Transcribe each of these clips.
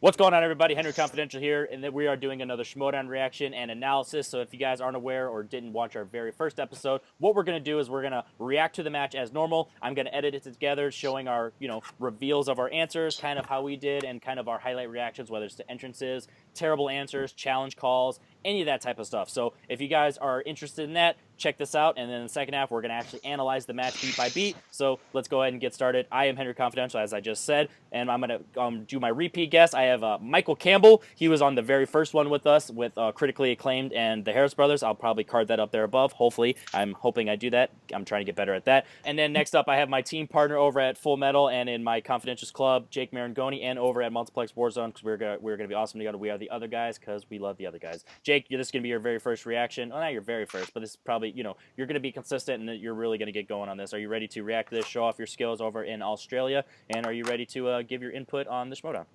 What's going on, everybody? Henry Confidential here, and we are doing another Schmoedown reaction and analysis. So if you guys aren't aware or didn't watch our very first episode, what we're going to do is we're going to react to the match as normal. I'm going to edit it together, showing our, reveals of our answers, kind of how we did, and kind of our highlight reactions, whether it's to entrances, terrible answers, challenge calls, any of that type of stuff. So if you guys are interested in that, check this out, and then in the second half, we're going to actually analyze the match beat by beat. So let's go ahead and get started. I am Henry Confidential, as I just said, and I'm going to do my repeat guest. I have Michael Campbell. He was on the very first one with us with Critically Acclaimed and the Harris Brothers. I'll probably card that up there above. Hopefully. I'm hoping I do that. I'm trying to get better at that. And then next up, I have my team partner over at Full Metal and in my Confidentials Club, Jake Marangoni, and over at Multiplex Warzone, because we're gonna be awesome together. We are the other guys because we love the other guys. Jake, this is going to be your very first reaction. Well, not your very first, but this is probably, you're going to be consistent and you're really going to get going on this. Are you ready to react to this, show off your skills over in Australia, and are you ready to give your input on the Schmoedown?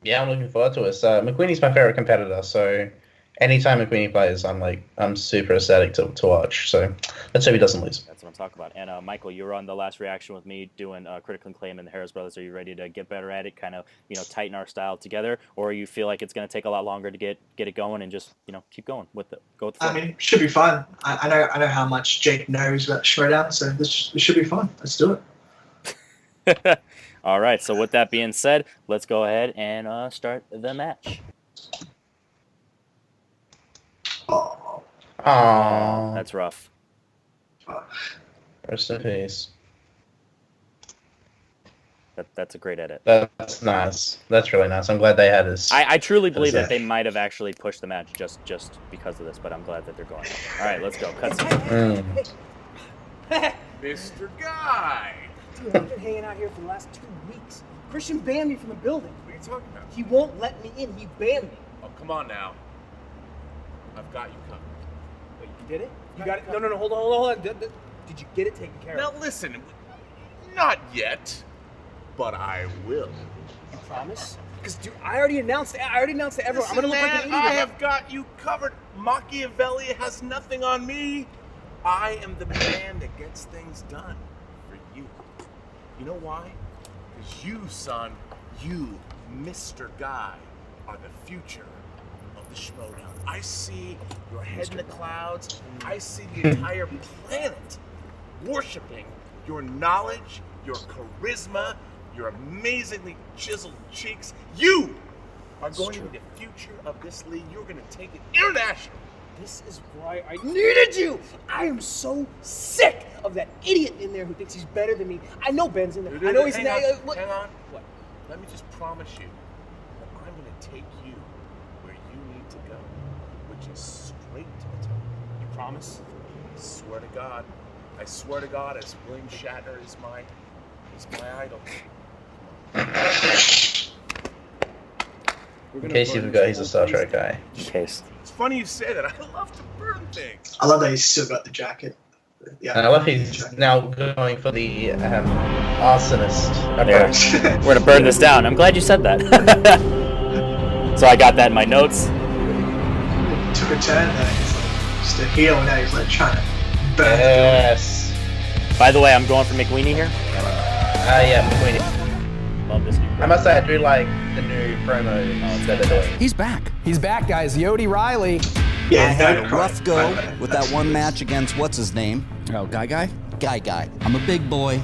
Yeah, I'm looking forward to it. McWeeny's my favorite competitor, so anytime McWeeny plays, I'm super ecstatic to watch. So let's hope he doesn't lose. That's what I'm talking about. And Michael, you were on the last reaction with me doing Critical Acclaim and the Harris Brothers. Are you ready to get better at it, kind of tighten our style together, or you feel like it's going to take a lot longer to get it going and just keep going with it? Go with the flow. I mean, it should be fun. I know how much Jake knows about Schmoedown, so this should be fun. Let's do it. All right, so with that being said, let's go ahead and start the match. Oh, that's rough. Rest in peace. That's a great edit. That's nice. That's really nice. I'm glad they had this. I truly believe that they might have actually pushed the match just because of this, but I'm glad that they're going. All right, let's go. Cutscene. Mr. Guy! Dude, I've been hanging out here for the last 2 weeks. Christian banned me from the building. What are you talking about? He won't let me in. He banned me. Oh, come on now. I've got you covered. Wait, you did it? You got it? No, hold on. Did you get it taken care of? Now listen, not yet, but I will. You promise? Because, dude, I already announced to everyone. Listen, I'm gonna look like an idiot. I have got you covered. Machiavelli has nothing on me. I am the man that gets things done for you. You know why? Because you, son, you, Mr. Guy, are the future of the Schmoedown. I see your head in the clouds. I see the entire planet worshiping your knowledge, your charisma, your amazingly chiseled cheeks. You are going to be the future of this league. You're going to take it international. This is why I needed you! I am so sick of that idiot in there who thinks he's better than me. I know Ben's in there. I know he's in there. Hang on. What? Let me just promise you that I'm going to take you where you need to go, which is straight to the top. You promise? I swear to God. I swear to God, as William Shatner is my idol. In case you forgot, he's a Star Trek guy. In case. It's funny you say that. I love to burn things. I love that he's still got the jacket. Yeah, I love he's now going for the arsonist approach. Yeah. We're gonna burn this down. I'm glad you said that. So I got that in my notes. Took a turn there. He's like just a heel, and now he's like trying to burn. Yes. By the way, I'm going for McWeeny here. Yeah, McWeeny. Love this new. I must say, I do like the new promo that they're doing. He's back. He's back, guys. Yodi Reilly. Yeah, I had a rough go with that one match against what's his name? Oh, Guy? Guy. I'm a big boy.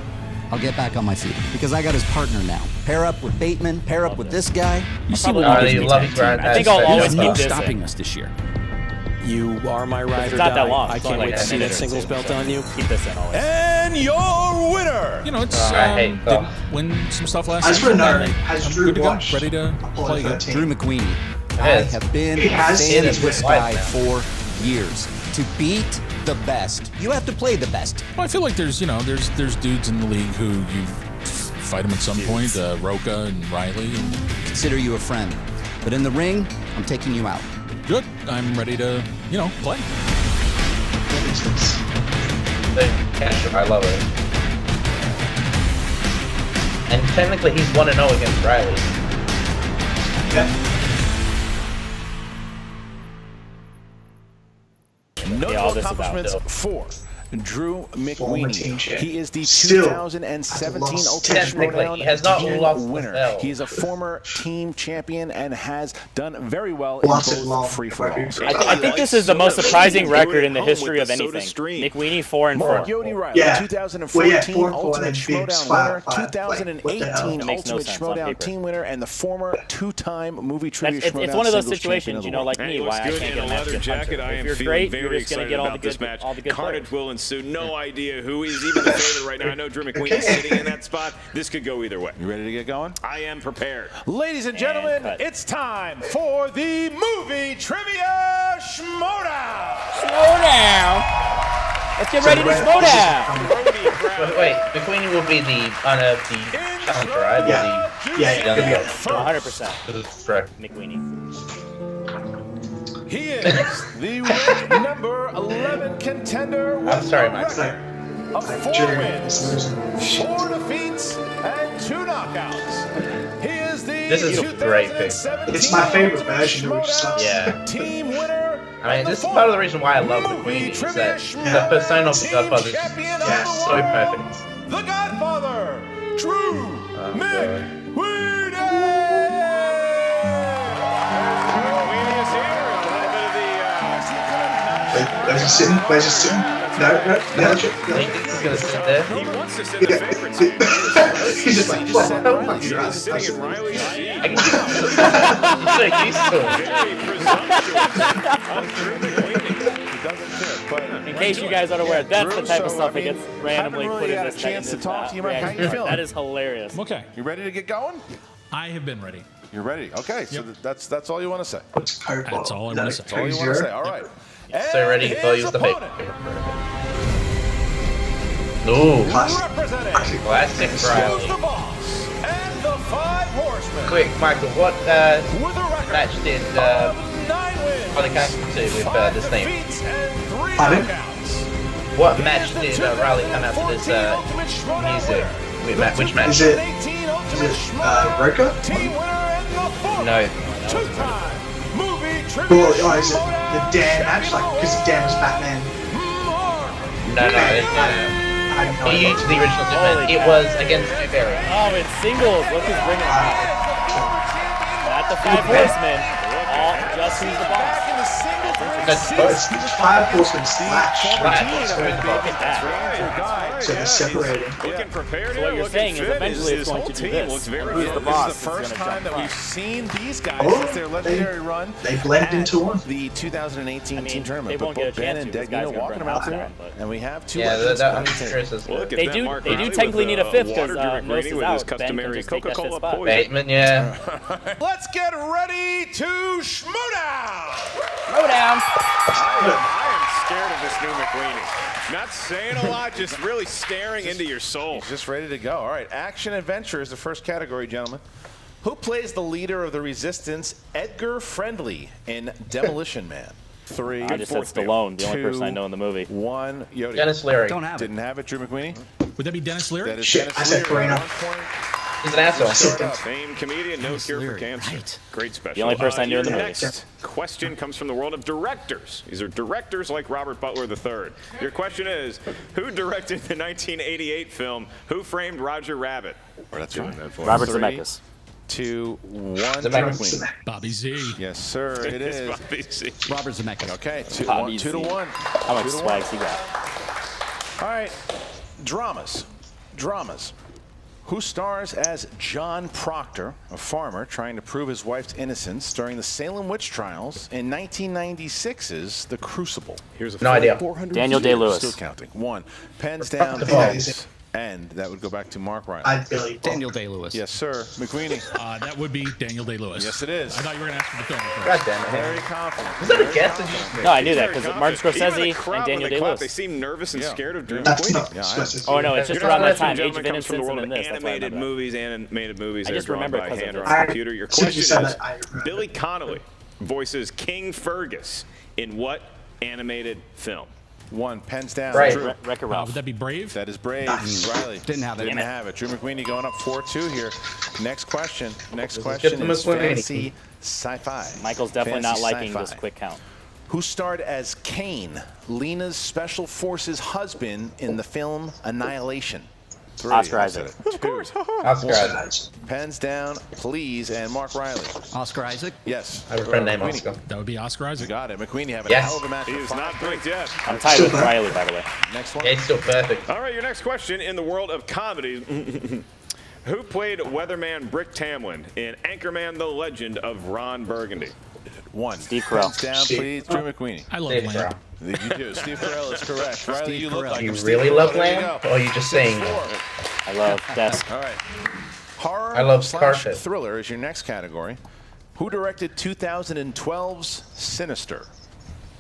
I'll get back on my feet because I got his partner now. Pair up with Bateman. Pair up with this guy. You see what I think I'll always no keep this stopping in. us this year. You are my ride It's or not die. that long. I It's can't only wait like to 10 see that minutes. singles belt on you. Keep this in always. And your winner! It's I hate did win some stuff last I just season. want to know, I'm has good Drew to go. watched Ready to Apollo play again. 13? Drew McWeeny. I Yes. have been He a has fan seen of it this with guy life for years. To beat the best, you have to play the best. Well, I feel like there's dudes in the league who you fight them at some point. Roca and Reilly. And Consider you a friend. But in the ring, I'm taking you out. good. I'm ready to play. I love it. And technically, he's 1-0 against Reilly. Yeah. Notable all this about accomplishments for Drew Former team McWeeny. champ. He is the Still 2017 has lost. Ultimate Technically, Schmoedown he has not team lost the winner. belt. He is a former team champion and has done very well Lost it in long. both free-for-alls. I think this is the most surprising record in the history of anything. McWeeny 4-4. Mark Yodi Reilly, Yeah. 2014 Well, yeah, 4-4 and Ultimate then big Schmoedown five, winner, five. Like, what the hell? 2018 Makes no Ultimate sense on Schmoedown paper. team winner, and the former two-time movie trivia It's Schmoedown one of those singles champion situations, of the you know, world. like Hey, me, looks why I good can't in get a a match leather against jacket. Hunter. I If am you're feeling great, very you're just going to excited get all the about this good, match. all the good Carnage players. will ensue. No idea who is even the favorite right now. I know Drew McWeeny is sitting in that spot. This could go either way. You ready to get going? I am prepared. Ladies and gentlemen, cut. it's time for the movie trivia Schmoedown. Schmoedown. Let's get ready to Schmoedown. Wait, McWeeny will be the challenger, right? Yeah. Yeah, Yeah. 100%. Correct. McWeeny. He is the red number 11 contender with I'm sorry, a Mike. record of 4 Jeremy wins, is losing. 4 defeats, and 2 knockouts. He is the This is a great pick. 2017 It's my favorite version of Schmoedown Yeah. team winner. I mean, this is part of the reason why I love McWeeny, is that the persona of the Godfather is so perfect. The Godfather, Drew Oh, McWeeny. McWeeny is here. A little bit of the. Where's he sitting? Where's he sitting? No. Do you think he's gonna sit there? He wants to sit in the favorite seat. He's just like, well, He's sitting in Reilly's seat. I'm so used to it. Very presumptuous on Drew McWeeny. In case you guys aren't aware, that's the type of So, stuff I mean, that gets randomly haven't put really in had a this chance to talk to you about how reaction you card. feel. That is hilarious. Okay. You ready to get going? I have been ready. You're ready. Okay, so that's all you want to say. That's all I want to say. That's all you want to say. All right. So ready And to his use the paper. opponent, Ooh, representing classic Who's Reilly. the Boss and the Five Horsemen. Quick, Michael, what With a record match did of 9 wins, Are they connected to with 5 this name? defeats, and 3 Pardon? knockouts. What match did Reilly come out to this music? Which match? Is it Roka? Team winner and the former No. two-time movie trivia Well, is it the Dan match? Like, because Dan was Batman. No, I don't know. he used the original Superman. It was against Superman. Oh, it's singles. Look who's bringing it out. Not the Five Horsemen. All just who's the boss. That's Oh, it's Five Horsemen slash. That's right. So they're separated. Looking prepared. So what you're looking saying is fit. eventually His it's going whole to do team this. looks very Who's good. the This boss? is the first time that we've seen these guys Oh, since their legendary run. They blend at into one. The 2018 I mean, team tournament. they won't but get a both Ben chance and to because Deggy guys are are walking gonna them out burn there, out, but- and we have 2 Yeah, legends I'm on the table. curious as Look well. at They that do- Mark they do Reilly technically with, need a fifth water 'cause, Drew Nose McWeeny is with out. his Ben can customary just take that Coca-Cola fifth spot. poison. Bateman, yeah. Let's get ready to Schmoedown! Schmoedown. I am scared of this new McWeeny. Not saying a lot, just really staring into your soul. He's just ready to go. All right, action adventure is the first category, gentlemen. Who plays the leader of the Resistance, Edgar Friendly, in Demolition Man? 3, I just said Stallone, the only person I know in the movie. 1. Yodi. Dennis Leary. Don't have it. Didn't have it, Drew McWeeny. Would that be Dennis Leary? That is Shit, Dennis I said Leary. Farina. 1 point. He's an asshole. Famed comedian, no cure for cancer. Great special. The only person I knew in the Your movie. next question comes from the world of directors. These are directors like Robert Butler III. Your question is, who directed the 1988 film Who Framed Roger Rabbit? That's right. Robert 3, Zemeckis. 2, 1. Zemeckis. Bobby Z. Yes, sir. It It's is. Bobby Z. Robert Zemeckis. Okay, 2 Bobby to Z. 1. How much 2 to 1. swag's he got? All right, dramas. Who stars as John Proctor, a farmer trying to prove his wife's innocence during the Salem witch trials in 1996's The Crucible? Here's a No idea. 400 Daniel years, Day-Lewis. Still counting. 1. Pens down. the Pens. And that would go back to Mark Reilly. I Billy Bob. Daniel Day-Lewis. Yes, sir. McWeeny. That would be Daniel Day-Lewis. Yes, it is. I thought you were going to ask for the film first. God damn it. Very confident. Was that a guess? Or just No, I knew that Very because Martin confident. Even the Scorsese crowd, and Daniel when they clap, They Day-Lewis. seem nervous and Yeah. scared of Drew That's McWeeny. not Yeah, I- Scorsese. Oh, no, it's just You're around not that time. listening, Age of Gentlemen, comes from the Innocence world and of then this. That's why I animated remember that. movies, animated movies. I They're just drawn remember by because of hand or this. on I- computer. Your as soon as you question said is, that, I remember. Billy Connolly voices King Fergus in what animated film? 1. Pens down. Right. Drew. Wreck-It Ralph. Would that be Brave? That is Brave. Nice. Riley. Didn't have it. Didn't have it. Drew McWeeny going up 4-2 here. Next question. Next skip question the is McWeeny. fantasy sci-fi. Michael's definitely not Fantasy liking sci-fi. this quick count. Who starred as Kane, Lena's Special Forces husband in the film Annihilation? 3. Oscar Isaac. Of course. Oscar Isaac. Pens down, please. And Mark Reilly. Oscar Isaac? Yes. I have a friend named Oscar. That would be Oscar You Isaac. got it. McWeeny having Yes. a hell of a match. He is not blinked yet. I'm tied with Reilly, by the way. Next one. Yeah, he's still perfect. All right, your next question in the world of comedy. Who played Weatherman Brick Tamlin in Anchorman: The Legend of Ron Burgundy? 1. Steve Carell. Pens down, please. Drew McWeeny. I love Dave Lamb. Carell. You do. Steve Carell is correct. Riley, Steve you look Carell. like You him. Steve really Carell, love there you Lamb? go. Or are you just saying that? 6-4. I love Desk. All right. Horror I love / Scarface. thriller is your next category. Who directed 2012's Sinister?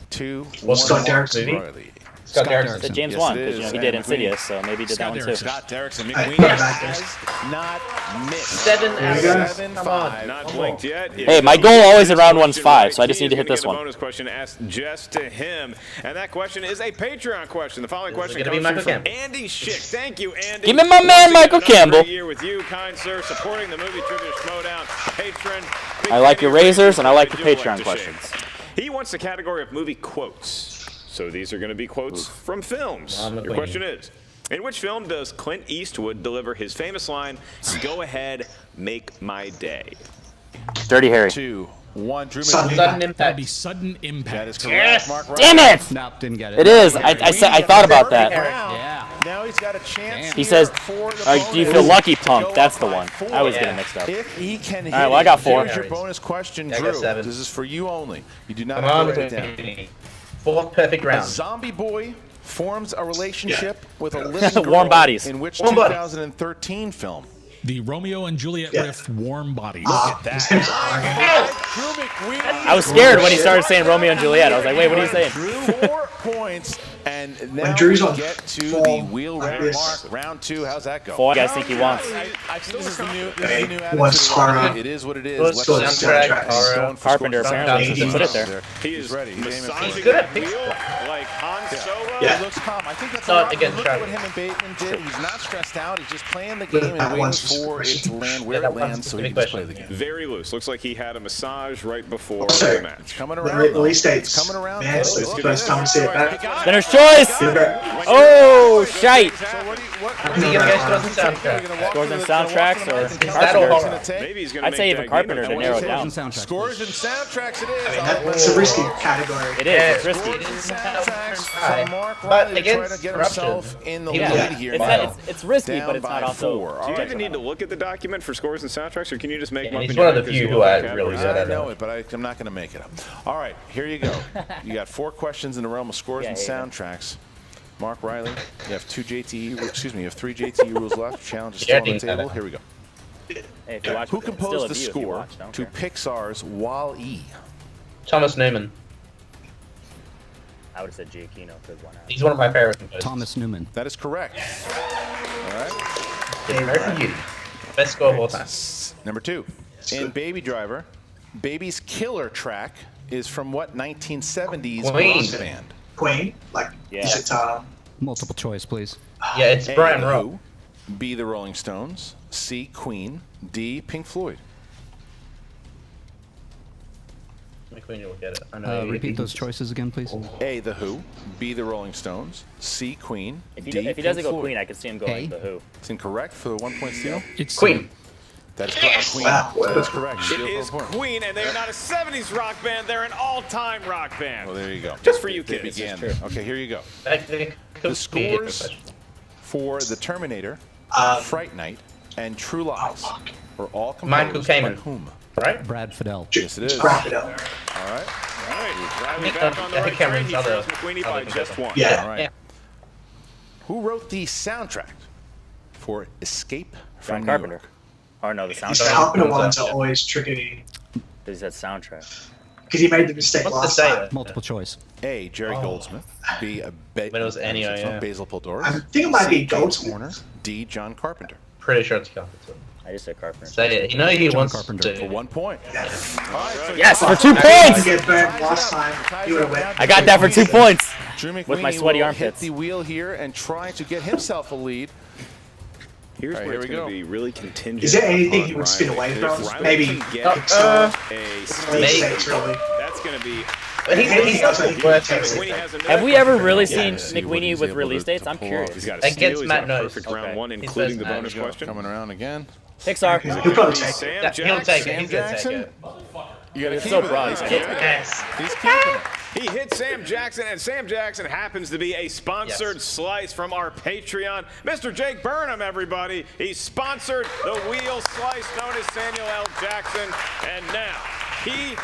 2, What's 1, Scott Derrickson movie? Riley. Scott Derrickson. Derrickson. The James Yes, Wan, it because is. he did And Insidious, so maybe he did Scott that one too. Derrickson. Scott Derrickson. I- McWeeny yeah, has not missed. 7 out of guys. 7, Come on. 5. Not blinked yet. Hey, my goal always in round one's 5, so I just need to hit this He's one. gonna get a bonus question asked just to him, and that question is a Patreon question. The following question it gonna be comes Michael from Campbell? Andy Schick. Thank you, Andy. Give me my man, Once again, Michael another Campbell. great year with you, kind sir, supporting the movie trivia Schmoedown patron. Big I like fan your of razors, and I like I your do Patreon the questions. shades. He wants the category of movie quotes. So these are going to be quotes from films. I'm Your McWeeny. question is, in which film does Clint Eastwood deliver his famous line, "Go ahead, make my day"? Dirty Harry. 2, 1. Drew Sudden McWeeny. Sudden That would be impact. Sudden Impact. That is correct. Mark Reilly. Damn it! Nope, didn't get it. It is. I thought about that. Yeah. Now he's got a chance. He says, for the do you bonus feel lucky, to punk? go That's up the by one. 4. I was getting mixed up. If he can hit right, well, I got it, 4. Here's your bonus question, Yeah, I Drew. got 7. This is for you only. You do not Come have on, to write it down. McWeeny. 4th perfect A round. zombie boy forms a relationship with a living girl Warm Bodies. in which Warm Bodies. 2013 film? The Romeo and Juliet Yeah. riff, Warm Bodies. His name's Iron. Drew McWeeny. I was scared when he started saying Romeo and Juliet. I was like, wait, what are you saying? Drew 4 points, and now Drew's we on get to the form wheel like round this. mark. Round 2, how's that go? 4 guys think he wants. I think this is the new What's attitude. horror? It is what it is. Let's go soundtrack, horror. Going for Carpenter score. apparently just Sound put it there. He He's is ready. He's aiming for massaging it. Good at the picture. wheel like Han Solo. Yeah. He looks calm. I think that's Saw a it lot. again, Look Charlie. at what him and Bateman did. He's not stressed out. He's just playing the game and That waiting one's just for it to question. land where Yeah, it that one's lands so he specific can just play question. the game. Very loose. Looks like he had a massage right before Also, the match. Coming The around. release though. dates. It's coming around. Man, though. it's the Look first at time I this. see it. Spinner's choice! Oh, shite! So what Is he gonna get scores and soundtracks? Scores and soundtracks or that or horror? Maybe he's going to I'd say even Carpenter to narrow it down. Scores and soundtracks it is. That's a risky category. It is. It's risky. Scores and soundtracks High. for Mark But Riley to try against to get corruption. himself in the Yeah. lead here. It's, now. not, it's risky, Down but it's by not also. 4. Do you All even need to look at the document for scores and soundtracks, or can you just make Yeah, them up he's in one your of the head 'cause few you who love I the really categories? good I at know it. it, but I'm not going to make it up. All right, here you go. You got 4 questions in the realm of scores and Yeah, yeah. soundtracks. Mark Riley, you have 3 JTE rules left. Challenge is Yeah, still on the I think table. that. Here we go. Hey, if you watch Who it, it's still composed a the view if you score watch, I don't to care. Pixar's Wall-E? Thomas Newman. I would have said Giacchino because why not? He's one of my favorite composers. Thomas Newman. That is correct. All right. American Beauty. Best score of all time. Number 2. In Baby Driver, Baby's killer track is from what 1970s Queen. rock band? Queen, like, Yeah. is it, Multiple choice, please. Yeah, it's A, Brian The Rowe. Who, B, The Rolling Stones, C, Queen, D, Pink Floyd. McWeeny will get it. I know. Repeat those choices again, please. A, The Who, B, The Rolling Stones, C, Queen, If D, he, if he Pink doesn't go Floyd. Queen, I could see him going Hey. The Who. It's incorrect for the 1 point steal. It's Queen. That is correct. Queen. Wow. That is correct. It Steal is for a point. Queen, and they are not a 70s rock band. They're an all-time rock band. Well, there you go. Just for you They kids. began. Okay, here you go. That could The be a scores question. for The Terminator, Fright Night, and True Lies were all Michael composed by Kamen. whom? Right? Brad Fidel. Yes, it is. Wrap it up. All right. All right, Riley think, back on the I think right train. Cameron's He other- trails McWeeny by other just composer. one. Yeah. All right. Yeah. Who wrote the soundtrack for Escape from John New Carpenter. York? Or no, the These soundtrack. Carpenter ones are always tricky Because he said soundtrack. because he made the mistake What's the last say? time. Multiple choice. A, Jerry Goldsmith. B, But it was Ennio, yeah. Basil Poledouris. I think it might be C, James Goldsmith. Horner. D, John Carpenter. Pretty sure it's Carpenter. I just said Carpenter. Say it. You know he John wants Carpenter. For to. 1 point. Yeah. All right, so Yes, you- for 2 To points! get burned last time, he would have went. I got that for 2 points. Drew With my McWeeny sweaty will armpits. hit the wheel here and try to get himself a lead. Here's All right, where here it's we going go. to be really contingent. Is there anything upon he would spin Riley. away If from? Riley Maybe can get Pixar. a Maybe. Steve, that's going to be He's not the worst. McWeeny has a Have we ever really seen see what McWeeny he's with able release to dates? I'm pull curious. off. He's got a Against steal. He's Matt got a Knows. perfect Okay. round 1, He's including the versus bonus Matt. question. Coming around again. Pixar. He'll probably take it. Sam Yeah, he'll take it. Jackson. He's gonna take it. You gotta It's keep so it. broad. He's I keeping can't it. Yes. He's keeping it. He hit Sam Jackson, and Sam Jackson happens to be a sponsored Yes. slice from our Patreon. Mr. Jake Burnham, everybody. He sponsored the wheel slice known as Samuel L. Jackson, and now he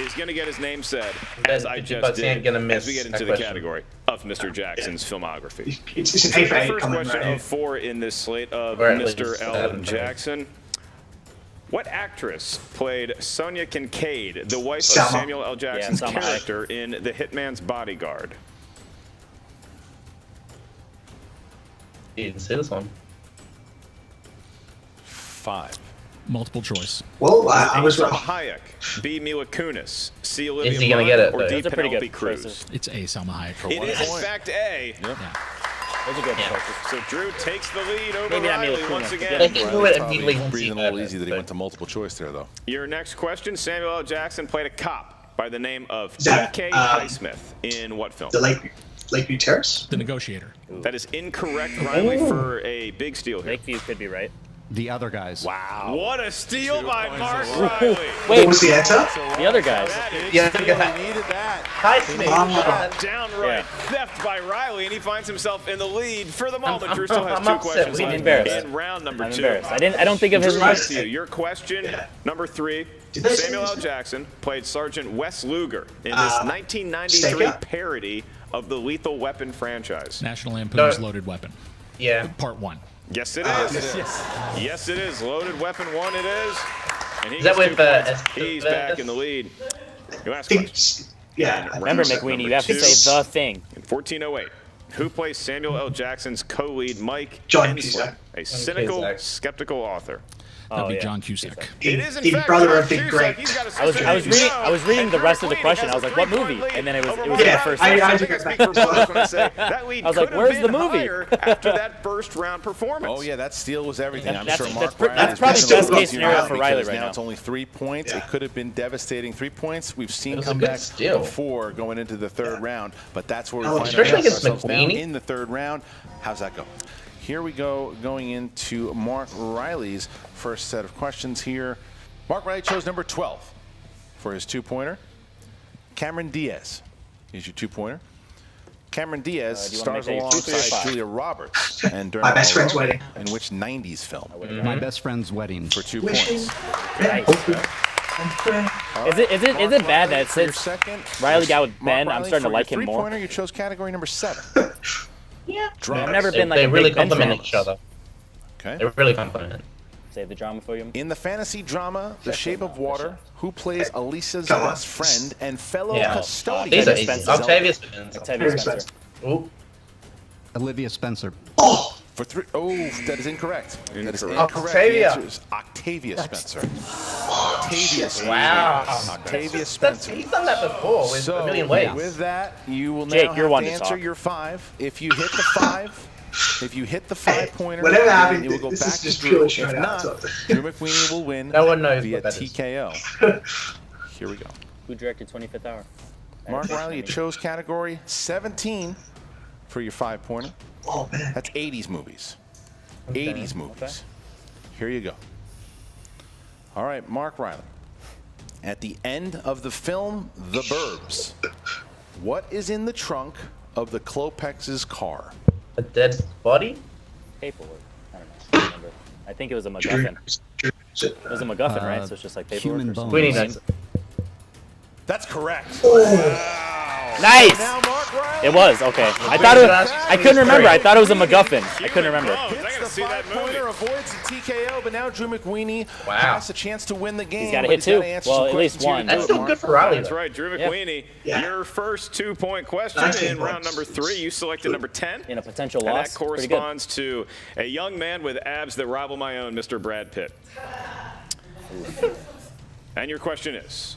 is going to get his name said, as I just But he ain't did, gonna miss as we get that into the question. category of Mr. Jackson's filmography. It's an So 8 for the 8 first coming question right here. of 4 in this slate of Or at Mr. least L. 7. Jackson. What actress played Sonia Kincaid, the wife Salma. of Samuel L. Jackson's Salma Hayek. character in The Hitman's Bodyguard? You didn't see this one. 5. Multiple choice. Well, I was Salma wrong. Hayek, B. Mila Kunis, C. Olivia Is he gonna Munn, get it, or though? D. Those are pretty Penelope good Cruz? choices. It's A. Salma Hayek for It one is in point. fact A. Yeah. Those are good choices. So Drew takes the lead over Maybe not Mila Reilly Kunis. once I again. think who would Probably immediately wants breathing to a little easy that he went to multiple choice there, though. Your next question, Samuel L. Jackson played a cop by the name of That, T.K. Highsmith in what film? The Lakeview Terrace. The Negotiator. That is incorrect, Reilly, for a big steal here. Lakeview could be right. The other guys. Wow. What a steal by points Mark in a row. Reilly. What Wait, was the answer? the other guys. That is Yeah, He needed that. Hi, Smith. downright theft by Reilly, and he finds himself in the lead for the moment. I'm- Drew still has I'm 2 upset. questions We left embarrassed. in round number I'm 2. embarrassed. I don't think of his Drew, name. back to you. Your question, number 3. Did they say Samuel L. this? Jackson played Sergeant Wes Luger in this 1993 Stakeout? parody of the Lethal Weapon franchise. National Lampoon's No. Loaded Weapon. Yeah. Part 1. Yes, it is. Yes, it is. Loaded Weapon 1 it is. And he Is that gets with, 2 points. Estevez? He's back in the lead. Your last I question. think, yeah. I Remember, think so. McWeeny, you Number have to 2. say the thing. In 1408, who plays Samuel L. Jackson's co-lead Mike John Hensley, Cusack. a cynical, Cusack. skeptical author? That'd be yeah. John Cusack. It is in The fact brother John of the Cusack. great. He's got a I was sister I was reading named the Jo, rest of the and question. Queenie I was has like, a what 3-point movie? lead And then it was over the Yeah, first I one. took think it it's back. big for both. I was gonna say, that lead I was like, could have where's been the movie? higher after that first round performance. Oh, yeah, that steal was everything. I'm That's- sure that's Mark pr- Reilly that's is probably missing best a case few scenario now for Reilly because right now now. it's only 3 points. Yeah. It could have been devastating 3 points. We've seen It was a good comebacks steal. before going into the third round, but that's where we Oh, find especially against ourselves now McWeeny. in the third round. How's that go? Here we go, going into Mark Reilly's first set of questions here. Mark Reilly chose number 12 for his 2-pointer. Cameron Diaz is your 2-pointer. Cameron Diaz do you wanna stars make that your 2, 3, or alongside 5? Julia Roberts and during My Best Friend's Wedding. In which 90s film? My best friend's wedding. For 2 Wishing. points. Yeah, hopefully. And pray. Is it bad that For your since second, Riley got with Mark Ben, I'm Reilly, starting to for like your him more. three-pointer, you chose category number 7. Yeah. Drama. I've never been like They a really big Ben complement fan. each other. Okay. They really complement. Save the drama for you. In the fantasy drama The Shape of Water, who plays Elisa's Come on. best friend and fellow Yeah. custodian? These are Octavia easy. Spencer. Octavia Spencer. Octavia Spencer. Ooh. Olivia Spencer. Oh, For 3. Oh, that is incorrect. That is Incorrect. incorrect. Octavia. The answer is Octavia Spencer. Octavia Spencer. Wow. Octavia That's, Spencer. he's done that before with So, a million ways. with that, you will now Jake, have you're one to to answer talk. your 5. If you hit the 5, if you hit the 5-pointer, whatever then happened, it will go this back is to just Drew. purely If showdown, not, so- Drew McWeeny will win No one knows via what that is. TKO. Here we go. Who directed 25th Hour? Mark Reilly, you chose category 17 for your 5-pointer. oh man. That's 80s movies. 80s movies. Here you go. All right, Mark Reilly. At the end of the film The Burbs, what is in the trunk of the Klopex's car? A dead body? Paperwork. I don't know. I remember. I think it was a MacGuffin. It was a MacGuffin, right? So it's just like paperwork. human or something. bones. Queenie knows. That's correct. Nice. Now Mark Reilly It was okay. I thought it. I couldn't remember. I thought it was a MacGuffin. I couldn't remember. I hits gotta the see that movie. 5-pointer, avoids the TKO, but now Drew McWeeny has a chance to win the game. He's gotta but hit two. gotta answer Well, some at least questions here one. to That's do it, still Mark. good for Riley. That's though. right, Drew Yeah. McWeeny. Yeah. Your first 2-point question 19 in round points. number 3. You selected number 10. In a potential And loss. that Pretty good. corresponds to a young man with abs that rival my own, Mr. Brad Pitt. And your question is,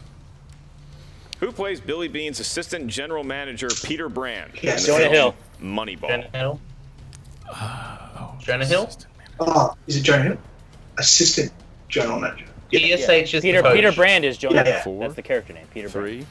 who plays Billy Bean's assistant general manager, Peter Brand? Yes. in the Jonah film Hill. Moneyball. Jonah Hill? Jonah Hill? Oh, is it Jonah Hill? Assistant general manager. PSH is Peter the coach. Peter Brand is Jonah. Yeah. Hill. That's the character name. Peter Brand. 3,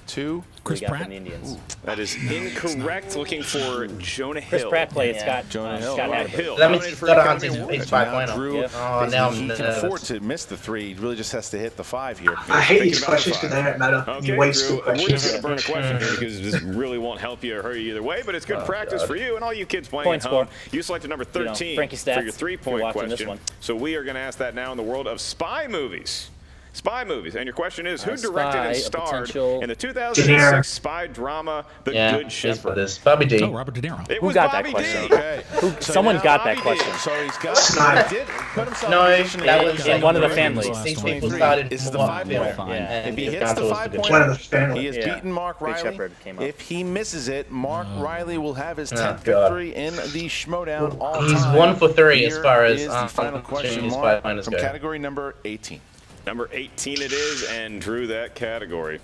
2. Chris We got Pratt. from the Indians. That is incorrect. Looking for Jonah Hill. Chris Pratt plays Scott. Jonah Hill. Scott Right. Adams. Hill. That means nominated he's for got an on Academy his Award. face Now 5.0. Drew, Yeah. Oh, now he I'm can nervous. afford to miss the 3. He really just has to hit the 5 here. I hate these Thinking about questions the because they don't matter. Okay, You waste Drew, the we're just questions. going to burn a question here because this really won't help you or hurt you either way, but it's good practice for you and all you kids playing Point at home. score. You selected number 13 Frankie for stats, your if you're 3-point watching this question. one. So we are going to ask that now in the world of spy movies. Spy movies. And your question is, who Spy, directed and a potential... potential- in the De Niro. 2006 spy drama The Yeah, Good it's Shepherd? this. Bobby D. Oh, Robert De Niro. It Who was got that Bobby question? D. Okay. So Someone now got that Bobby question. D. So he's got. Snipe. He did put himself No, in a position to that get was in one of the like families. These people 23. started This is the to 5-pointer. walk. Yeah. And If he it hits got the towards 5-pointer, One of the family. he has Yeah. beaten Mark Big Reilly. Shepherd came up. If he misses it, Mark Reilly will have his 10th God. victory in the Schmoedown all He's time. 1 for 3 as Here far as is the final question, opportunities Mark, by finals from go. category number 18. Number 18 it is, and Drew, that category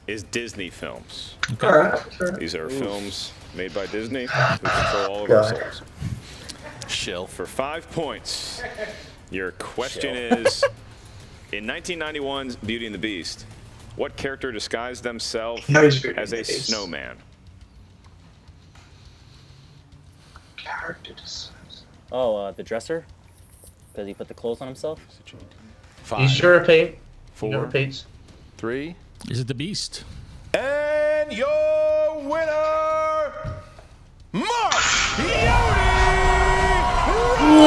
is Disney films. All right. These are films made by Disney who control all of our souls. Shill. For 5 points, your question is, in 1991's Beauty and the Beast, what character disguised themselves No, he's Beauty as and a the Beast. snowman? Characters. Oh, the dresser? Because he put the clothes on himself? 5, You should repeat. 4, You repeats. 3, Is it the Beast? and your winner, Mark Yodi!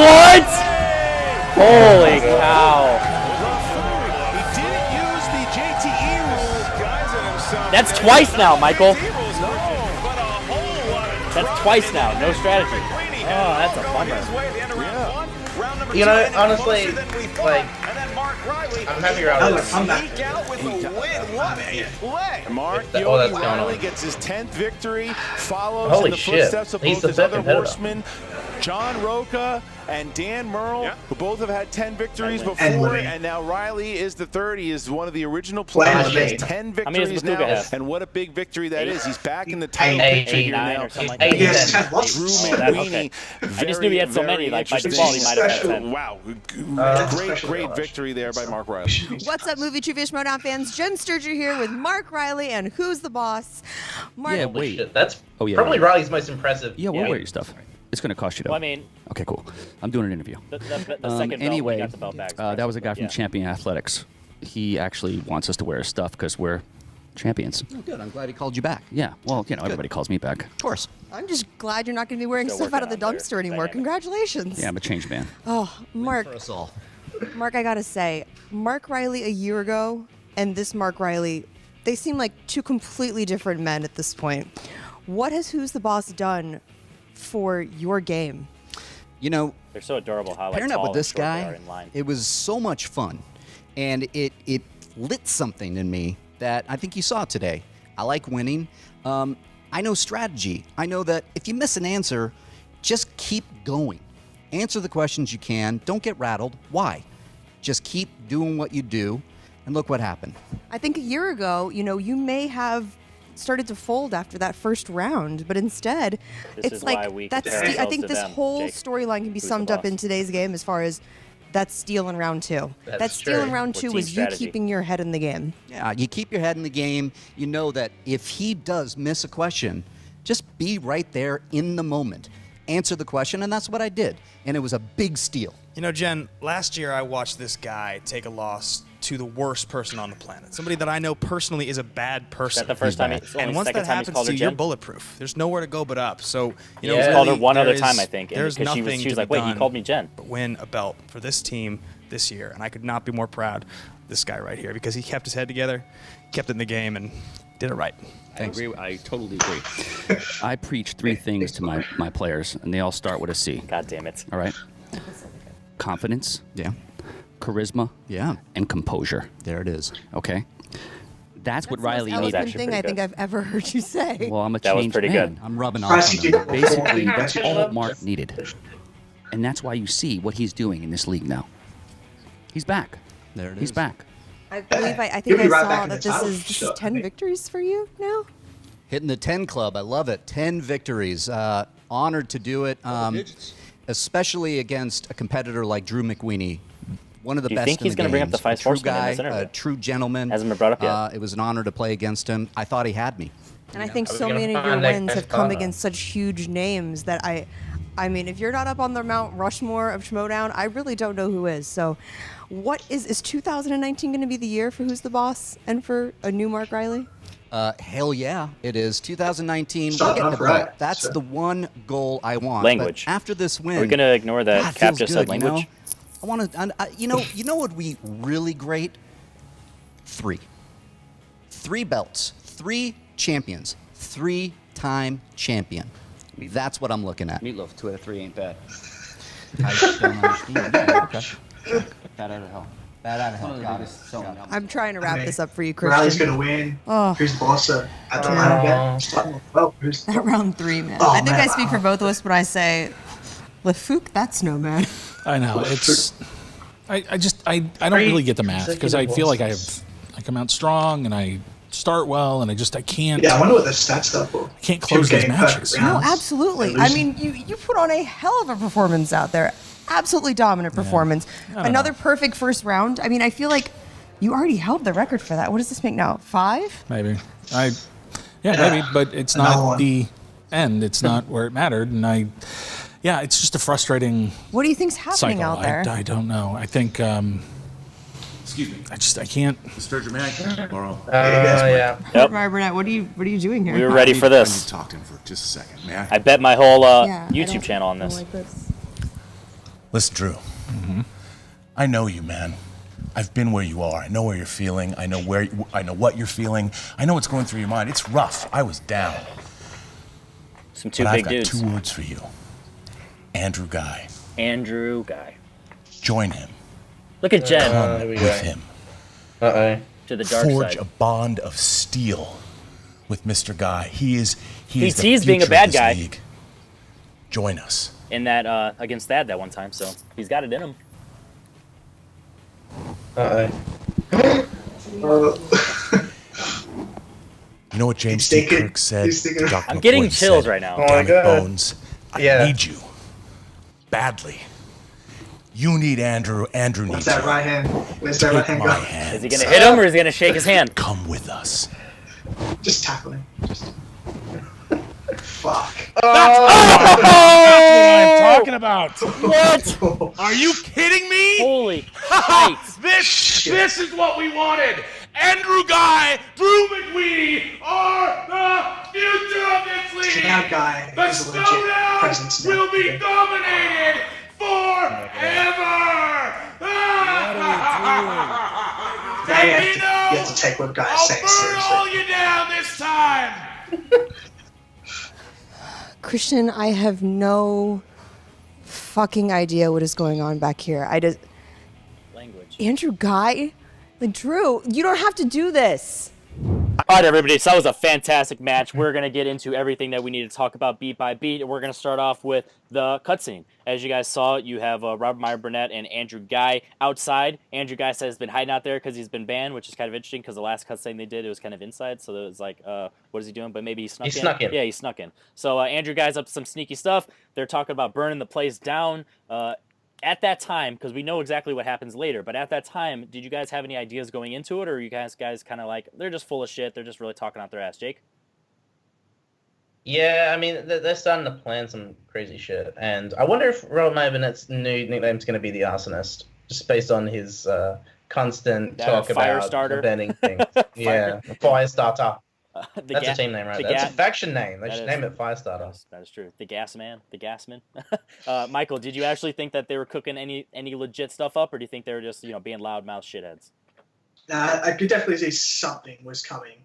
What? Holy cow. He didn't use the JTE rule. That's twice now, Michael. But a whole lot of That's twice now. No strategy. Oh, that's a bummer. You know, honestly, like, I'm happy you're out of Another this. comeback. Mark That- oh, that's Yodi going Reilly on. gets his 10th victory, follows Holy in the shit. footsteps of He's both the his fifth other competitor. horsemen, John Roca and Dan Merle, Yeah. who both have had 10 victories And before, Levine. and now Riley is the third. He is one of the original Well, players. and He has Levine. 10 How many does victories Bakuga now, have? and what a big victory that is. He's back in the Eight. title picture here 9 now. or something like that. He has 10 Drew losses. Oh, that's McWeeny. okay. I just knew he had so many, like, by default, he might have had 10. Wow. Special Great knowledge. victory there by Mark Riley. What's up, Movie Trivia Schmoedown fans? Jen Sturger here with Mark Riley and Who's the Boss? Mark, Yeah, Holy wait. shit, that's Oh, yeah, probably yeah. Riley's most impressive. Yeah, we'll Yeah. wear your stuff. It's going to cost you, though. Well, I mean, Okay, cool. I'm doing an interview. the second belt, anyway, we got the belt back. that was a guy from Yeah. Champion Athletics. He actually wants us to wear his stuff because we're champions. Oh, good. I'm glad he called you back. Yeah, well, you know, everybody calls me back. Of course. I'm just glad you're not going to be wearing Still stuff out of the working on their dumpster anymore. dynamic. Congratulations. Yeah, I'm a changed man. Oh, Mark, For us all. Mark, I got to say, Mark Riley a year ago and this Mark Riley, they seem like two completely different men at this point. What has Who's the Boss done for your game? You know, They're so adorable how like, pairing up tall with and this short they are guy, in line. it was so much fun. And it lit something in me that I think you saw today. I like winning. I know strategy. I know that if you miss an answer, just keep going. Answer the questions you can. Don't get rattled. Why? Just keep doing what you do. And look what happened. I think a year ago, you may have started to fold after that first round, but instead, This it's is like why we that's. compare I ourselves think to this them, whole Jake. storyline can be Who's the summed up boss? in today's game as far as that steal in round two. That's That steal in true. round With two team was you strategy. keeping your head in the game. Yeah, you keep your head in the game. You know that if he does miss a question, just be right there in the moment. Answer the question, and that's what I did. And it was a big steal. You know, Jen, last year I watched this guy take a loss to the worst person on the planet. Somebody that I know personally is a bad person. Is that the first time? It's only And the once second that time he's happens called to her you, you're Jen? bulletproof. There's nowhere to go but up. So, He know, called her really, one other there time, is- I think, and There's because she was nothing to like, be "Wait, he done called me Jen." but win a belt for this team this year, and I could not be more proud of this guy right here because he kept his head together, kept it in the game, and did it right. I agree. I totally agree. I preach 3 things to my players, and they all start with a C. God damn it. All right? Confidence, Yeah. charisma, Yeah. and composure. There it is. Okay? That's what That's Riley the most needed. eloquent actually thing I pretty think good. I've ever heard you say. Well, I'm a That was changed pretty man. good. I'm rubbing off Surprised on he him. didn't. Basically, Catch that's him all up. Mark needed. And that's why you see what he's doing in this league now. He's back. There it is. He's back. I believe I He'll think be I right back saw in the that this title is shot, 10 I think. victories for you now. Hitting the 10 club. I love it. 10 victories. Honored to do it. Especially against a competitor like Drew McWeeny. One of the Do you best think in he's the going to bring up games. the Five A true Horsemen in guy, this interview? a true gentleman. Hasn't been brought up yet. It was an honor to play against him. I thought he had me. And I think Are we so gonna many of your find that wins guy's have come partner? against such huge names that I mean, if you're not up on the Mount Rushmore of Schmoedown, I really don't know who is. So, what is 2019 going to be the year for Who's the Boss and for a new Mark Reilly? Hell yeah, it is 2019. Start We're getting off a belt. right. That's Sure. the one goal I want. Language. But after this win, Are we going to ignore that God, Cap feels just good, said language? You know? I want to. You know what would be really great? 3 belts, 3 champions, 3-time champion. That's what I'm looking at. Meatloaf, 2 out of 3 ain't bad. I don't understand. Okay. Bad out of hell. Bad out of One of hell. the Got it. biggest selling albums. I'm trying to I wrap mean, this up for you, Riley's Christian. going to win. Oh. Who's the boss at the line again? Starting well, who's At round 3, man. Oh, I think man. I speak for both of us when I say, LeFouque, that's no man. I know it's. I don't really get the math because I feel like I come out strong and I start well and I can't. Yeah, I wonder what the stats are for. I can't close these matches. No, absolutely. I mean, you put on a hell of a performance out there. Absolutely dominant performance. I don't Another know. perfect first round. I mean, I feel like you already held the record for that. What does this make now? 5? Maybe maybe, but it's Another not one. the end. It's not where it mattered, and it's just a frustrating What do you think's happening cycle. out there? I don't know. I think. Excuse me, I can't. Mr. Germanic, borrow. Yeah. Yep. Right, Burnett, what are you doing here? We were ready for I need this. to talk to him for just a second. May I? I bet my whole Yeah, I YouTube don't- channel on I don't this. like this. Listen, Drew. I know you, man. I've been where you are. I know where you're feeling. I know what you're feeling. I know what's going through your mind. It's rough. I was down. Some 2 But big I've got dudes. 2 words for you. Andrew Guy. Andrew Guy. Join him. Look at Jen. There we with go. him. Uh-oh. To the dark Forge side. a bond of steel with Mr. Guy. He is He the teased being a future of bad this guy. league. Join us. In that against Thad that one time, so he's got it in him. You know what James He's T. thinking- Kirk said? he's thinking- to Dr. I'm getting McWeeny chills said, right now. Oh my Damn it, God. Bones. I Yeah. need you. Badly. You need Andrew. Andrew What's needs that you. right hand? Where's that right Take hand my go? hand. Is he gonna hit him or is he gonna shake his hand? Come with us. Just tackle him. Just. Fuck. That's what I'm talking about. What? Are you kidding me? Holy shit! This is what we wanted. Andrew Guy, Drew McWeeny are the future of this league. So now Guy The is a legit presence Schmoedown now. will be dominated forever. Now you Let me know. you have to take what Guy I'll says burn all seriously. you down this time. Christian, I have no fucking idea what is going on back here. Language. Andrew Guy? Like, Drew, you don't have to do this. All right, everybody. So that was a fantastic match. We're gonna get into everything that we need to talk about beat by beat, and we're gonna start off with the cutscene. As you guys saw, you have Robert Meyer Burnett and Andrew Guy outside. Andrew Guy says he's been hiding out there because he's been banned, which is kind of interesting because the last cutscene they did, it was kind of inside, so it was like, what is he doing? But maybe he snuck in. He snuck in. Yeah, he snuck in. So Andrew Guy's up to some sneaky stuff. They're talking about burning the place down. At that time, because we know exactly what happens later, but at that time, did you guys have any ideas going into it, or are you guys kind of like, they're just full of shit, they're just really talking out their ass, Jake? Yeah, I mean, they're starting to plan some crazy shit. And I wonder if Robert Meyer Burnett's new nickname's going to be the Arsonist, just based on his constant That talk fire about starter? banning things. Yeah, Firestarter. The That's ga- a team name, right? the That's a ga- faction name. They That should is- name it Firestarter. That is true. The gas man. Michael, did you actually think that they were cooking any legit stuff up, or do you think they were just being loudmouth shitheads? I could definitely see something was coming.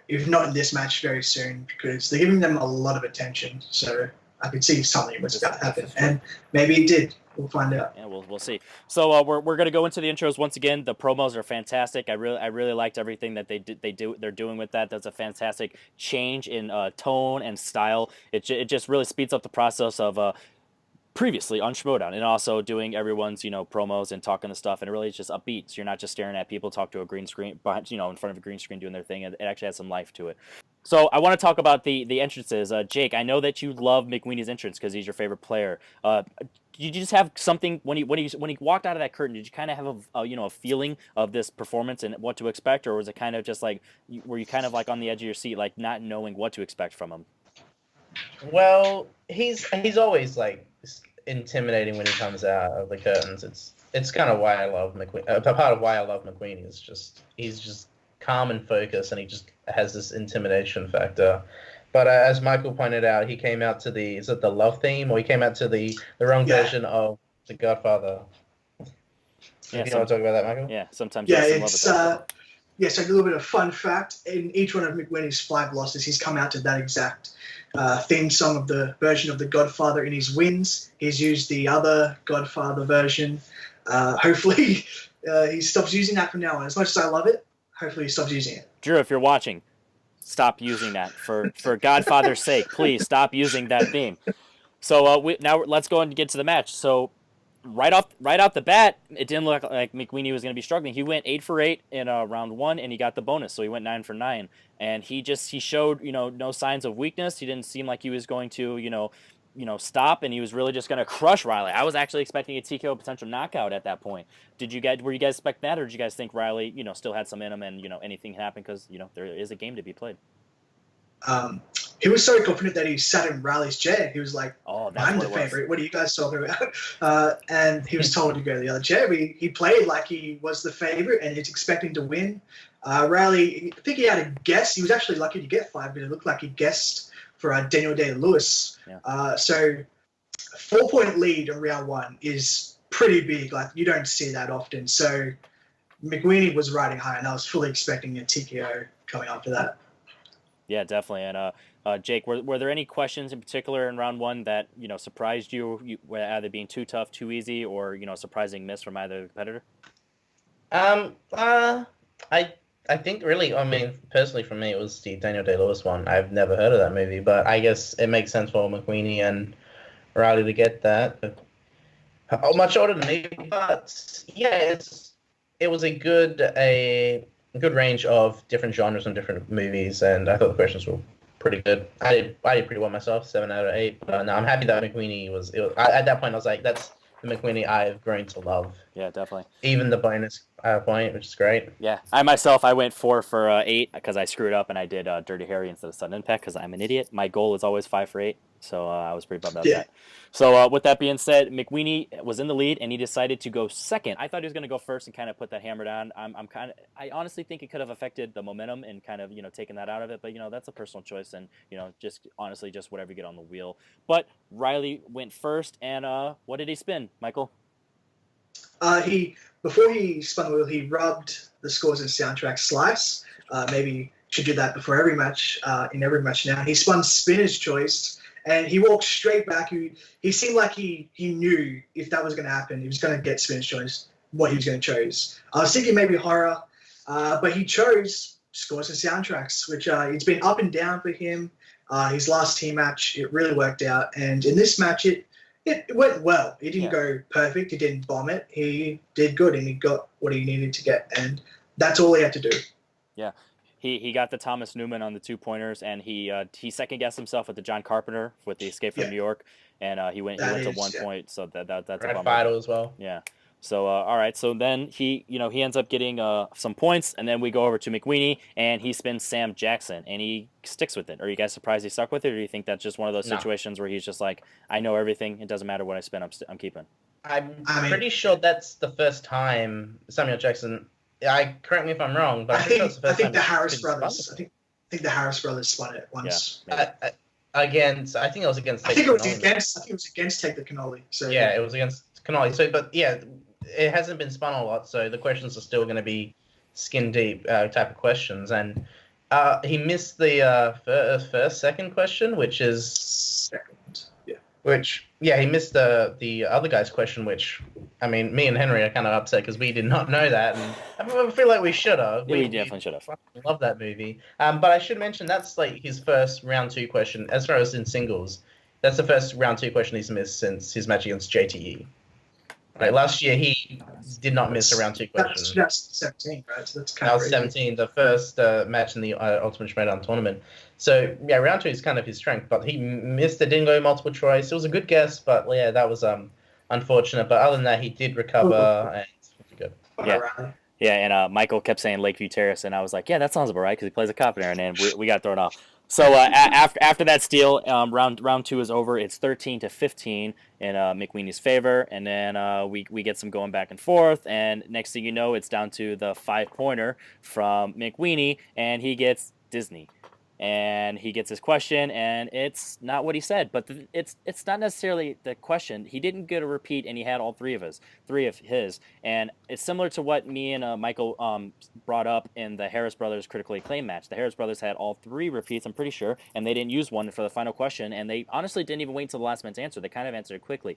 If not in this match, very soon, because they're giving them a lot of attention. So I could see something was about to happen, and maybe it did. We'll find out. Yeah, we'll see. So we're gonna go into the intros once again. The promos are fantastic. I really liked everything that they're doing with that. That's a fantastic change in tone and style. It just really speeds up the process of previously on Schmoedown, and also doing everyone's promos and talking the stuff, and it really is just upbeat. So you're not just staring at people talk to a green screen, behind, in front of a green screen doing their thing. It actually has some life to it. So I want to talk about the entrances. Jake, I know that you love McWeeny's entrance because he's your favorite player. Did you just have something when he walked out of that curtain? Did you kind of have a feeling of this performance and what to expect, or was it kind of just like were you kind of like on the edge of your seat, like not knowing what to expect from him? Well, he's always like intimidating when he comes out of the curtains. It's kind of why I love McWeeny. Part of why I love McWeeny is just he's just calm and focused, and he just has this intimidation factor. But as Michael pointed out, he came out to is it the love theme, or he came out to the wrong version of The Godfather. Yeah, you want to talk about that, Michael? Yeah, sometimes. Yeah, it's so a little bit of fun fact. In each one of McWeeny's 5 losses, he's come out to that exact theme song of the version of The Godfather. In his wins, he's used the other Godfather version. Hopefully, he stops using that from now on. As much as I love it, hopefully he stops using it. Drew, if you're watching, stop using that for Godfather's sake. Please stop using that theme. So now let's go and get to the match. So right out the bat, it didn't look like McWeeny was going to be struggling. He went 8 for 8 in round 1, and he got the bonus, so he went 9 for 9. And he showed no signs of weakness. He didn't seem like he was going to stop, and he was really just going to crush Reilly. I was actually expecting a TKO potential knockout at that point. Were you guys expect that, or did you guys think Reilly still had some in him and anything happened because there is a game to be played? He was so confident that he sat in Reilly's chair. He was like, I'm the favorite. What are you guys talking about? And he was told to go to the other chair. He played like he was the favorite and he's expecting to win. Reilly, I think he had a guess. He was actually lucky to get 5, but it looked like he guessed for Daniel Day-Lewis. Yeah. So 4-point lead in round 1 is pretty big. Like, you don't see that often. So McWeeny was riding high, and I was fully expecting a TKO coming after that. Yeah, definitely. And Jake, were there any questions in particular in round 1 that surprised you, either being too tough, too easy, or surprising miss from either competitor? I think really, personally for me, it was the Daniel Day-Lewis one. I've never heard of that movie, but I guess it makes sense for McWeeny and Reilly to get that. But, much older than me, but yeah, it was a good range of different genres and different movies, and I thought the questions were pretty good. I did pretty well myself, 7 out of 8. But no, I'm happy that McWeeny was. At that point, I was like, that's the McWeeny I've grown to love. Yeah, definitely. Even the bonus point, which is great. Yeah, I went 4 for 8 because I screwed up and I did Dirty Harry instead of Sudden Impact because I'm an idiot. My goal is always 5 for 8, so I was pretty bummed about that. So with that being said, McWeeny was in the lead and he decided to go second. I thought he was going to go first and kind of put that hammer down. I honestly think it could have affected the momentum and kind of taken that out of it, but that's a personal choice and just honestly just whatever you get on the wheel. But Reilly went first, and what did he spin, Michael? Before he spun the wheel, he rubbed the scores and soundtrack slice. Maybe should do that before every match. In every match now, he spun spinner's choice, and he walked straight back. He seemed like he knew if that was going to happen, he was going to get spinner's choice. What he was going to choose. I was thinking maybe horror, but he chose scores and soundtracks, which it's been up and down for him. His last team match, it really worked out, and in this match, it went well. He didn't go perfect. He didn't bomb it. He did good, and he got what he needed to get, and that's all he had to do. Yeah, he got the Thomas Newman on the 2-pointers, and he second-guessed himself with the John Carpenter with the Escape from New York, and he went to 1 point, so that's a bummer. Vital as well. Yeah. So all right, so then he ends up getting some points, and then we go over to McWeeny, and he spins Sam Jackson, and he sticks with it. Are you guys surprised he stuck with it, or do you think that's just one of those situations where he's just like, I know everything, it doesn't matter what I spin, I'm keeping? I'm pretty sure that's the first time Samuel Jackson. Correct me if I'm wrong, but I think the Harris brothers. I think the Harris brothers spun it once. Yeah, I think it was against. I think it was against Take the Cannoli. So yeah, it was against Cannoli. So, but yeah, it hasn't been spun a lot, so the questions are still going to be skin deep type of questions. And he missed the second question, which is he missed the other guy's question, which me and Henry are kind of upset because we did not know that, and I feel like we should have. We definitely should have. Love that movie. But I should mention that's like his first round 2 question as far as in singles. That's the first round 2 question he's missed since his match against JTE. Like last year, he did not miss a round 2 question. That's just 17, right? So that's kind That of was 17, the first match in the Ultimate Schmoedown tournament. So yeah, round 2 is kind of his strength, but he missed it, didn't go multiple choice. It was a good guess, but yeah, that was unfortunate. But other than that, he did recover and good. Yeah. Yeah, and Michael kept saying Lakeview Terrace, and I was like, yeah, that sounds about right, because he plays a cop there, and then we got thrown off. So after that steal, round 2 is over. It's 13-15 in McWeeny's favor, and then we get some going back and forth, and next thing you know, it's down to the 5-pointer from McWeeny, and he gets Disney. And he gets his question, and it's not what he said, but it's not necessarily the question. He didn't get a repeat, and he had all three of his, and it's similar to what me and Michael brought up in the Harris Brothers critically acclaimed match. The Harris Brothers had all 3 repeats, I'm pretty sure, and they didn't use one for the final question, and they honestly didn't even wait until the last man's answer. They kind of answered it quickly.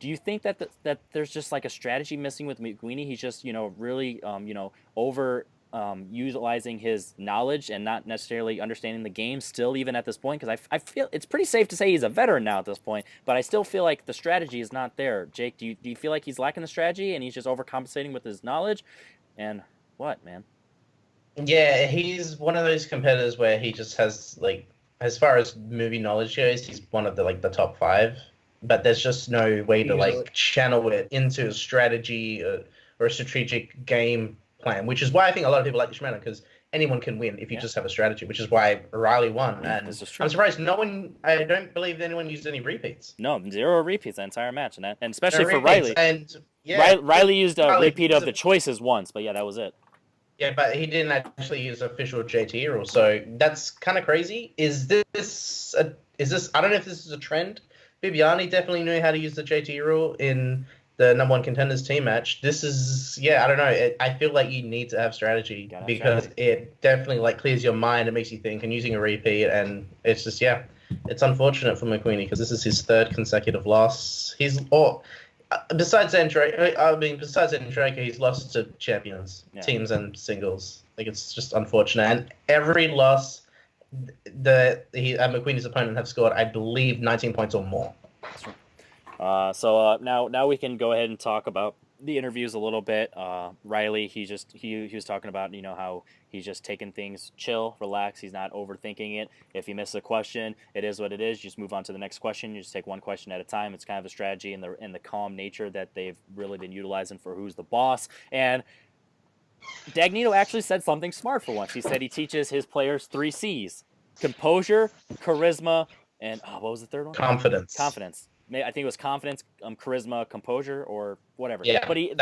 Do you think that that there's just like a strategy missing with McWeeny? He's just really over. Utilizing his knowledge and not necessarily understanding the game still even at this point, because I feel it's pretty safe to say he's a veteran now at this point, but I still feel like the strategy is not there. Jake, do you feel like he's lacking the strategy and he's just overcompensating with his knowledge? And what, man? Yeah, he's one of those competitors where he just has, like, as far as movie knowledge goes, he's one of the top 5, but there's just no way to channel it into a strategy or a strategic game plan, which is why I think a lot of people like the Schmoedown, because anyone can win if you just have a strategy, which is why Reilly won. And I'm surprised I don't believe anyone used any repeats. No, 0 repeats the entire match, and especially No for repeats. Reilly. And yeah, Reilly used a repeat of the choices once, but yeah, that was it. Yeah, but he didn't actually use official JT rule, so that's kind of crazy. Is this I don't know if this is a trend. Bibiani definitely knew how to use the JT rule in the number 1 contenders team match. This is, I don't know. I feel like you need to have strategy because it definitely clears your mind. It makes you think, and using a repeat, and it's just, it's unfortunate for McWeeny because this is his 3rd consecutive loss. Besides Zendrake, he's lost to champions, teams and singles. It's just unfortunate. And every loss McWeeny's opponent have scored, I believe, 19 points or more. That's right. So now we can go ahead and talk about the interviews a little bit. Reilly, he was talking about how he's just taking things chill, relax. He's not overthinking it. If you miss a question, it is what it is. You just move on to the next question. You just take one question at a time. It's kind of a strategy in the calm nature that they've really been utilizing for who's the boss. And Dagnito actually said something smart for once. He said he teaches his players 3 C's: composure, charisma, and what was the third one? Confidence. I think it was confidence, charisma, composure, or whatever. Yeah, but he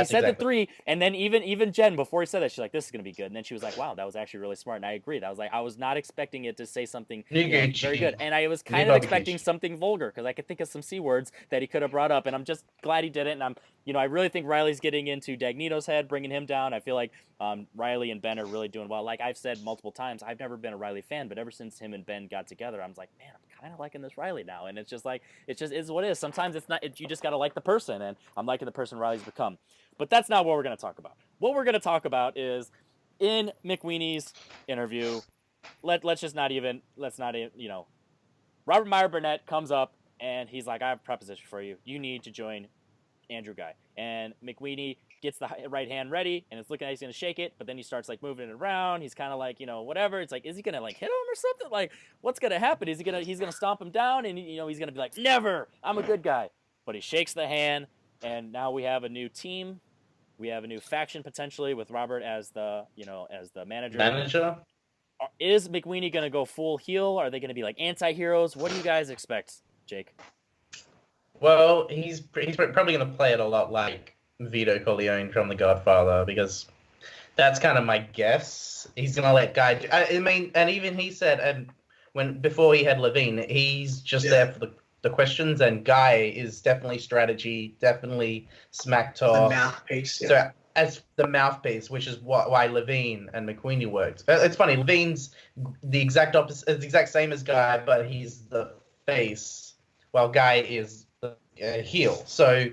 said the 3, and then even Jen, before he said that, she's like, "This is gonna be good," and then she was like, "Wow, that was actually really smart," and I agreed. I was not expecting it to say something very good, and I was kind of expecting something vulgar because I could think of some C words that he could have brought up, and I'm just glad he didn't. And I really think Reilly's getting into Dagnito's head, bringing him down. I feel like Reilly and Ben are really doing well. Like I've said multiple times, I've never been a Reilly fan, but ever since him and Ben got together, I was like, man, I'm kind of liking this Reilly now, and it's just is what it is. Sometimes it's not. You just got to like the person, and I'm liking the person Reilly's become. But that's not what we're going to talk about. What we're going to talk about is in McWeeny's interview. Let's not even. Robert Meyer Burnett comes up and he's like, "I have a proposition for you. You need to join Andrew Guy." And McWeeny gets the right hand ready and it's looking like he's going to shake it, but then he starts moving it around. He's kind of whatever. It's is he going to hit him or something? What's going to happen? He's going to stomp him down and he's going to be like, "Never, I'm a good guy." But he shakes the hand, and now we have a new team. We have a new faction potentially with Robert as the manager. Is McWeeny going to go full heel? Are they going to be anti-heroes? What do you guys expect, Jake? Well, he's probably going to play it a lot like Vito Corleone from The Godfather, because that's kind of my guess. He's going to let Guy do, and even he said, before he had Levine, he's just there for the questions, and Guy is definitely strategy, definitely smack talk. The mouthpiece. Yeah. So as the mouthpiece, which is why Levine and McWeeny worked. It's funny, Levine's the exact opposite, the exact same as Guy, but he's the face, while Guy is the heel. So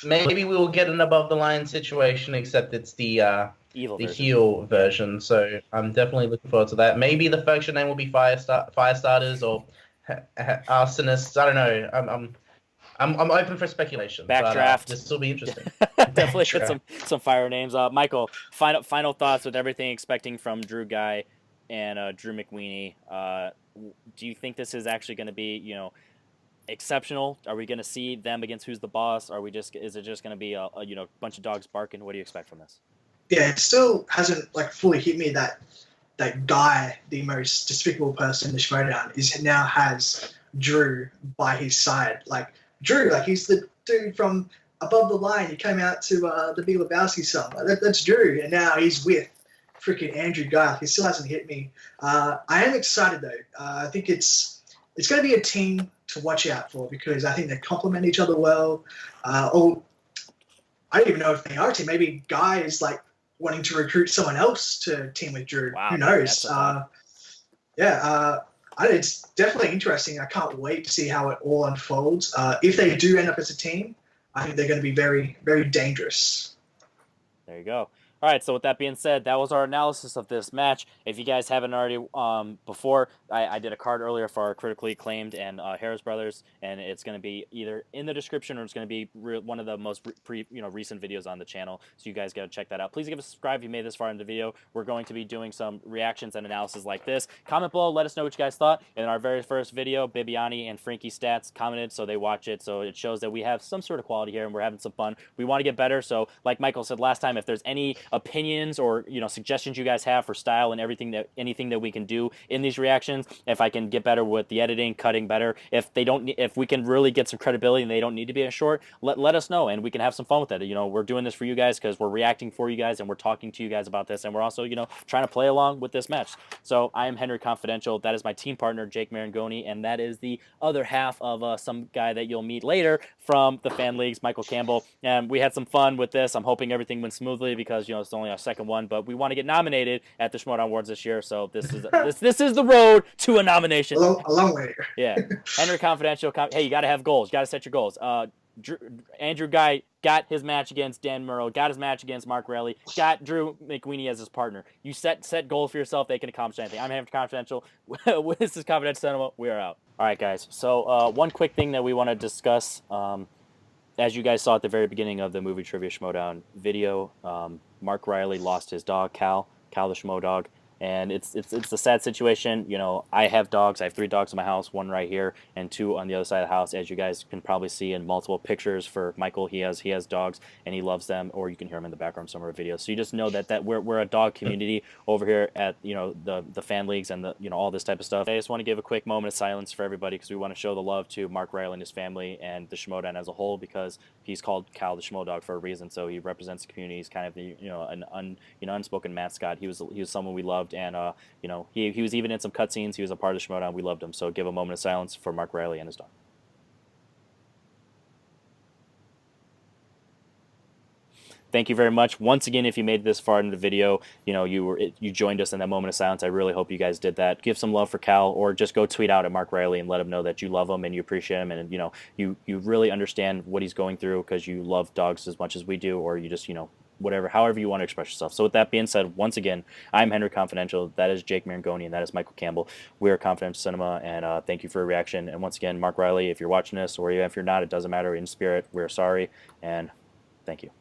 maybe we will get an above the line situation, except it's the heel version. So I'm definitely looking forward to that. Maybe the faction name will be Firestarters or Arsonists. I don't know. I'm open for speculation. Backdraft. This will be interesting. Definitely hit some fire names. Michael, final thoughts with everything expecting from Drew Guy and Drew McWeeny. Do you think this is actually going to be, exceptional? Are we going to see them against Who's the Boss? Is it just going to be a bunch of dogs barking? What do you expect from this? Yeah, it still hasn't fully hit me that Guy, the most despicable person in the Schmoedown, now has Drew by his side. Drew, he's the dude from Above the Line. He came out to the Big Lebowski song. That's Drew, and now he's with freaking Andrew Guy. He still hasn't hit me. I am excited though. I think it's going to be a team to watch out for because I think they complement each other well. I don't even know if they are a team. Maybe Guy is wanting to recruit someone else to team with Drew. Wow, who knows? It's definitely interesting. I can't wait to see how it all unfolds. If they do end up as a team, I think they're going to be very, very dangerous. There you go. All right, so with that being said, that was our analysis of this match. If you guys haven't already before, I did a card earlier for our critically acclaimed and Harris Brothers, and it's going to be either in the description or it's going to be one of the most recent videos on the channel. So you guys got to check that out. Please give us a subscribe if you made this far in the video. We're going to be doing some reactions and analysis like this. Comment below, let us know what you guys thought. In our very first video, Bibiani and Frankie Stats commented, so they watch it. So it shows that we have some sort of quality here and we're having some fun. We want to get better. So like Michael said last time, if there's any opinions or suggestions you guys have for style and anything that we can do in these reactions, if I can get better with the editing, cutting better, if we can really get some credibility and they don't need to be a short, let us know and we can have some fun with it. We're doing this for you guys because we're reacting for you guys and we're talking to you guys about this, and we're also trying to play along with this match. So I am Henry Confidential. That is my team partner Jake Marangoni, and that is the other half of some guy that you'll meet later from the fan leagues, Michael Campbell. And we had some fun with this. I'm hoping everything went smoothly because it's only our second one, but we want to get nominated at the Schmoedown Awards this year, so this is the road to a nomination. A long way. Yeah. Henry Confidential. Hey, you got to have goals. You got to set your goals. Andrew Guy got his match against Dan Murrow, got his match against Mark Reilly, got Drew McWeeny as his partner. You set goals for yourself, they can accomplish anything. I'm Henry Confidential. This is Confidential Cinema. We are out. All right, guys. So one quick thing that we want to discuss, as you guys saw at the very beginning of the Movie Trivia Schmoedown video, Mark Reilly lost his dog, Cal the Schmo dog. And it's a sad situation. I have dogs. I have 3 dogs in my house, 1 right here and 2 on the other side of the house. As you guys can probably see in multiple pictures for Michael, he has dogs and he loves them, or you can hear him in the background some of our videos. So you just know that we're a dog community over here at the fan leagues and the all this type of stuff. I just want to give a quick moment of silence for everybody because we want to show the love to Mark Reilly and his family and the Schmoedown as a whole, because he's called Cal the Schmo dog for a reason. So he represents the community. He's kind of an unspoken mascot. He was someone we loved. And he was even in some cutscenes. He was a part of the Schmoedown. We loved him. So give a moment of silence for Mark Reilly and his dog. Thank you very much. Once again, if you made this far into the video, you joined us in that moment of silence. I really hope you guys did that. Give some love for Cal, or just go tweet out at Mark Reilly and let him know that you love him and you appreciate him, and you really understand what he's going through because you love dogs as much as we do, or you just whatever, however you want to express yourself. So with that being said, once again, I'm Henry Confidential. That is Jake Marangoni, and that is Michael Campbell. We are Confidential Cinema, and thank you for your reaction. And once again, Mark Reilly, if you're watching this, or even if you're not, it doesn't matter. In spirit, we're sorry, and thank you.